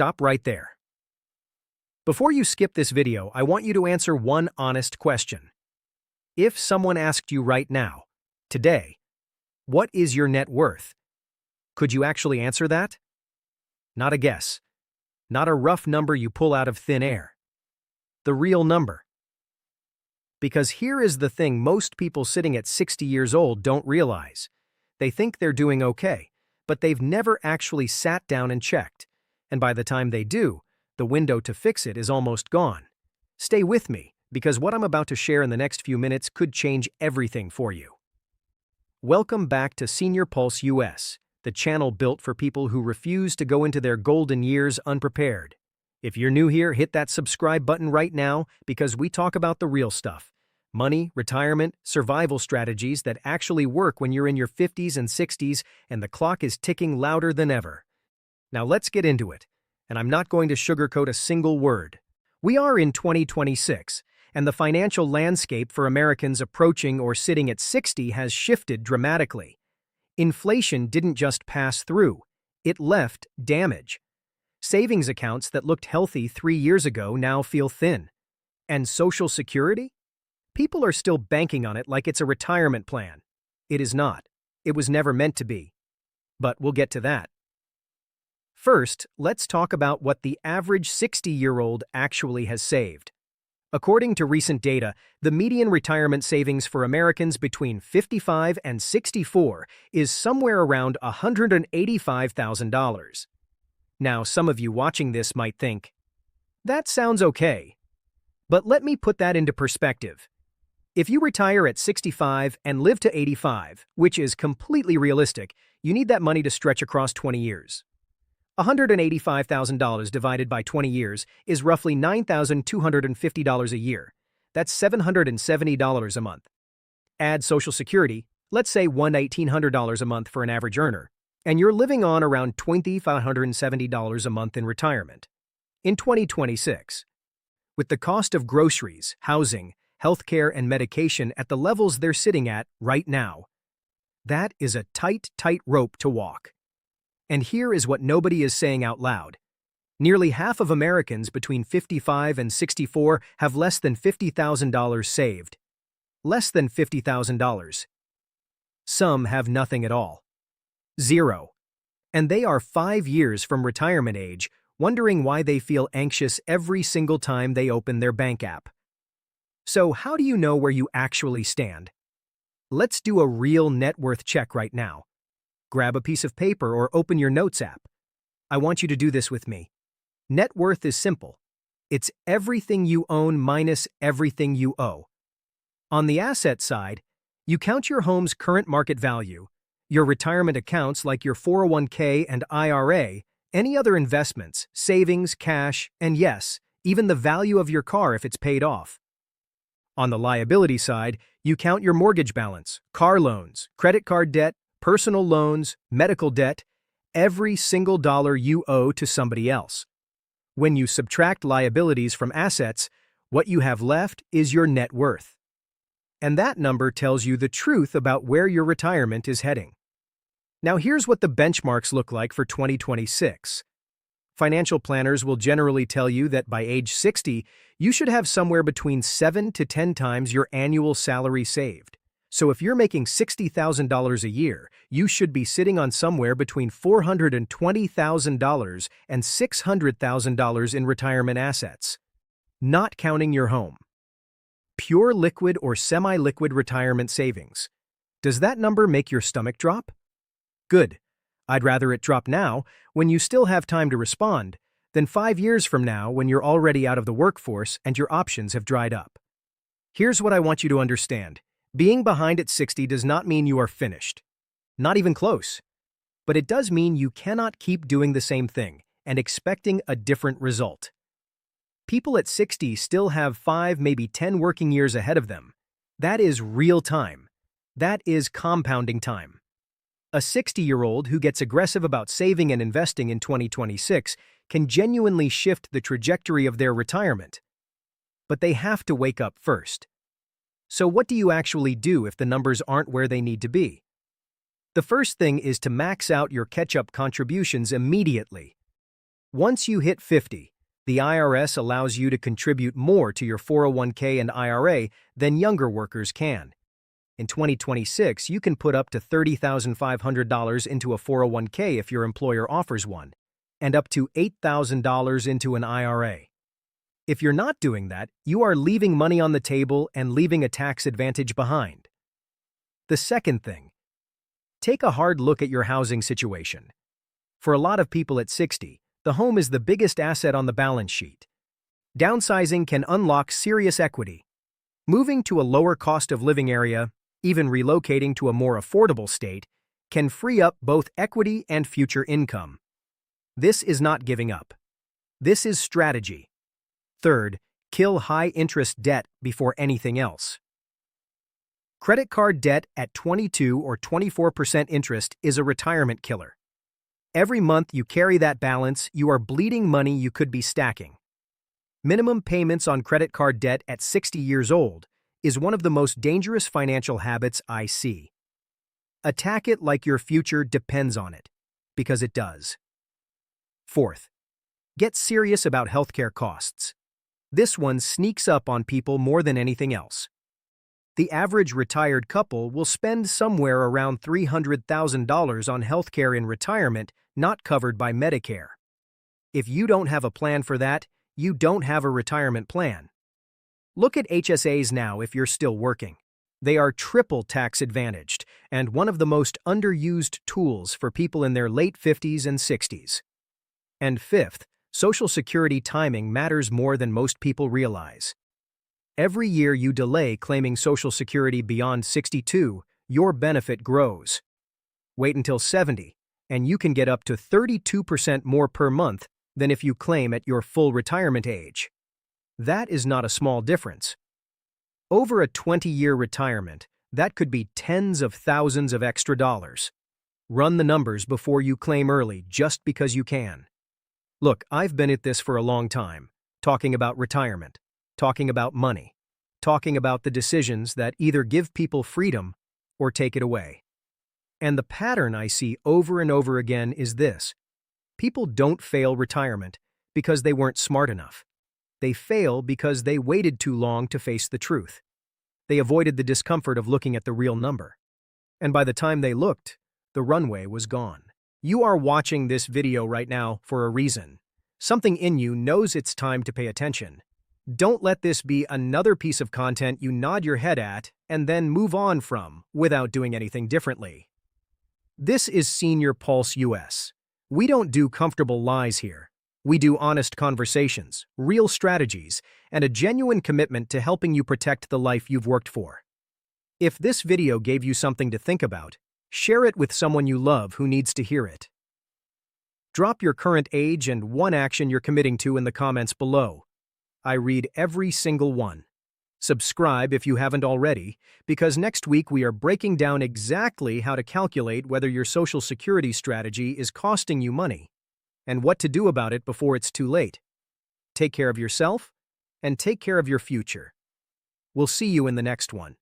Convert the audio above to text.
stop right there. Before you skip this video, I want you to answer one honest question. If someone asked you right now, today, what is your net worth? Could you actually answer that? Not a guess. Not a rough number you pull out of thin air. The real number. Because here is the thing most people sitting at 60 years old don't realize. They think they're doing okay, but they've never actually sat down and checked. And by the time they do, the window to fix it is almost gone. Stay with me, because what I'm about to share in the next few minutes could change everything for you. Welcome back to Senior Pulse US, the channel built for people who refuse to go into their golden years unprepared. If you're new here, hit that subscribe button right now because we talk about the real stuff. Money, retirement, survival strategies that actually work when you're in your 50s and 60s and the clock is ticking louder than ever. Now let's get into it, and I'm not going to sugarcoat a single word. We are in 2026, and the financial landscape for Americans approaching or sitting at 60 has shifted dramatically. Inflation didn't just pass through, it left damage. Savings accounts that looked healthy 3 years ago now feel thin. And Social Security? People are still banking on it like it's a retirement plan. It is not. It was never meant to be. But we'll get to that. First, let's talk about what the average 60-year-old actually has saved. According to recent data, the median retirement savings for Americans between 55 and 64 is somewhere around $185,000. Now, some of you watching this might think, that sounds okay. But let me put that into perspective. If you retire at 65 and live to 85, which is completely realistic, you need that money to stretch across 20 years. $185,000 divided by 20 years is roughly $9,250 a year. That's $770 a month. Add Social Security, let's say $1,800 a month for an average earner, and you're living on around $2,570 a month in retirement. In 2026, with the cost of groceries, housing, healthcare, and medication at the levels they're sitting at right now, that is a tight rope to walk. And here is what nobody is saying out loud. Nearly half of Americans between 55 and 64 have less than $50,000 saved. Less than $50,000. Some have nothing at all. Zero. And they are 5 years from retirement age, wondering why they feel anxious every single time they open their bank app. So how do you know where you actually stand? Let's do a real net worth check right now. Grab a piece of paper or open your notes app. I want you to do this with me. Net worth is simple. It's everything you own minus everything you owe. On the asset side, you count your home's current market value, your retirement accounts like your 401k and IRA, any other investments, savings, cash, and yes, even the value of your car if it's paid off. On the liability side, you count your mortgage balance, car loans, credit card debt, personal loans, medical debt, every single dollar you owe to somebody else. When you subtract liabilities from assets, what you have left is your net worth. And that number tells you the truth about where your retirement is heading. Now here's what the benchmarks look like for 2026. Financial planners will generally tell you that by age 60, you should have somewhere between 7 to 10 times your annual salary saved. So if you're making $60,000 a year, you should be sitting on somewhere between $420,000 and $600,000 in retirement assets. Not counting your home. Pure liquid or semi-liquid retirement savings. Does that number make your stomach drop? Good. I'd rather it drop now, when you still have time to respond, than 5 years from now when you're already out of the workforce and your options have dried up. Here's what I want you to understand. Being behind at 60 does not mean you are finished. Not even close. But it does mean you cannot keep doing the same thing and expecting a different result. People at 60 still have 5, maybe 10 working years ahead of them. That is real time. That is compounding time. A 60-year-old who gets aggressive about saving and investing in 2026 can genuinely shift the trajectory of their retirement. But they have to wake up first. So what do you actually do if the numbers aren't where they need to be? The first thing is to max out your catch-up contributions immediately. Once you hit 50, the IRS allows you to contribute more to your 401k and IRA than younger workers can. In 2026, you can put up to $30,500 into a 401k if your employer offers one, and up to $8,000 into an IRA. If you're not doing that, you are leaving money on the table and leaving a tax advantage behind. The second thing, take a hard look at your housing situation. For a lot of people at 60, the home is the biggest asset on the balance sheet. Downsizing can unlock serious equity. Moving to a lower cost of living area, even relocating to a more affordable state, can free up both equity and future income. This is not giving up. This is strategy. Third, kill high-interest debt before anything else. Credit card debt at 22 or 24% interest is a retirement killer. Every month you carry that balance, you are bleeding money you could be stacking. Minimum payments on credit card debt at 60 years old is one of the most dangerous financial habits I see. Attack it like your future depends on it, because it does. Fourth, get serious about healthcare costs. This one sneaks up on people more than anything else. The average retired couple will spend somewhere around $300,000 on healthcare in retirement not covered by Medicare. If you don't have a plan for that, you don't have a retirement plan. Look at HSAs now if you're still working. They are triple tax advantaged and one of the most underused tools for people in their late 50s and 60s. And fifth, Social Security timing matters more than most people realize. Every year you delay claiming Social Security beyond 62, your benefit grows. Wait until 70, and you can get up to 32% more per month than if you claim at your full retirement age. That is not a small difference. Over a 20-year retirement, that could be tens of thousands of extra dollars. Run the numbers before you claim early just because you can. Look, I've been at this for a long time, talking about retirement, talking about money, talking about the decisions that either give people freedom or take it away. And the pattern I see over and over again is this. People don't fail retirement because they weren't smart enough. They fail because they waited too long to face the truth. They avoided the discomfort of looking at the real number. And by the time they looked, the runway was gone. You are watching this video right now for a reason. Something in you knows it's time to pay attention. Don't let this be another piece of content you nod your head at and then move on from without doing anything differently. This is Senior Pulse US. We don't do comfortable lies here. We do honest conversations, real strategies, and a genuine commitment to helping you protect the life you've worked for. If this video gave you something to think about, share it with someone you love who needs to hear it. Drop your current age and one action you're committing to in the comments below. I read every single one. Subscribe if you haven't already, because next week we are breaking down exactly how to calculate whether your Social Security strategy is costing you money, and what to do about it before it's too late. Take care of yourself, and take care of your future. We'll see you in the next one.